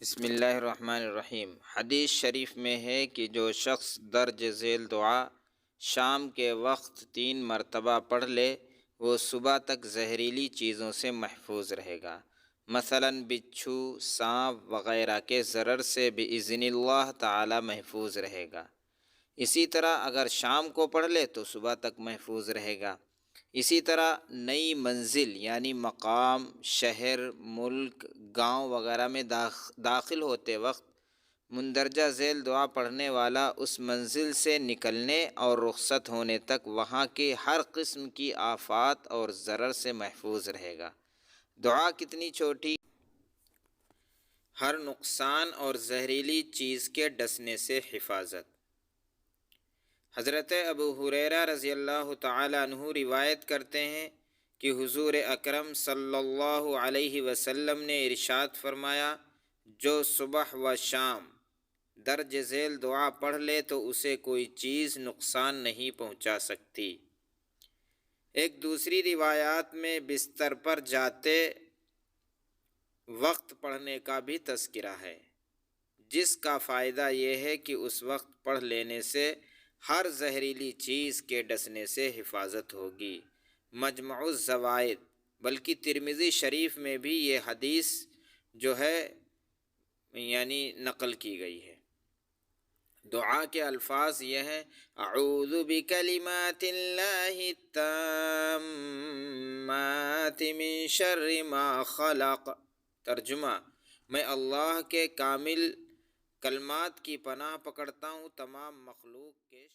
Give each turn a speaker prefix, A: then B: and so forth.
A: بسم اللہ الرحمن الرحیم۔ حدیث شریف میں ہے کہ جو شخص درج ذیل دعا شام کے وقت 3 مرتبہ پڑھ لے وہ صبح تک زہریلی چیزوں سے محفوظ رہے گا، مثلاً بچھو، سانپ وغیرہ کے ضرر سے بإذن اللہ تعالی محفوظ رہے گا۔ اسی طرح اگر شام کو پڑھ لے تو صبح تک محفوظ رہے گا۔ اسی طرح نئی منزل یعنی مقام، شہر، ملک، گاؤں وغیرہ میں داخل ہوتے وقت مندرجہ ذیل دعا پڑھنے والا اس منزل سے نکلنے اور رخصت ہونے تک وہاں کے ہر قسم کی آفات اور ضرر سے محفوظ رہے گا۔ دعا کتنی چھوٹی، ہر نقصان اور زہریلی چیز کے ڈسنے سے حفاظت۔ حضرت ابو ہریرہ رضی اللہ تعالی عنہ روایت کرتے ہیں کہ حضور اکرم صلی اللہ علیہ وسلم نے ارشاد فرمایا، جو صبح و شام درج ذیل دعا پڑھ لے تو اسے کوئی چیز نقصان نہیں پہنچا سکتی۔ ایک دوسری روایات میں بستر پر جاتے وقت پڑھنے کا بھی تذکرہ ہے، جس کا فائدہ یہ ہے کہ اس وقت پڑھ لینے سے ہر زہریلی چیز کے ڈسنے سے حفاظت ہوگی۔ مجمع الزوائد بلکہ ترمذی شریف میں بھی یہ حدیث جو ہے یعنی نقل کی گئی ہے۔ دعا کے الفاظ یہ ہیں، اعوذ بکلمات اللہ التامات من شر ما خلق۔ ترجمہ، میں اللہ کے کامل کلمات کی پناہ پکڑتا ہوں تمام مخلوق کے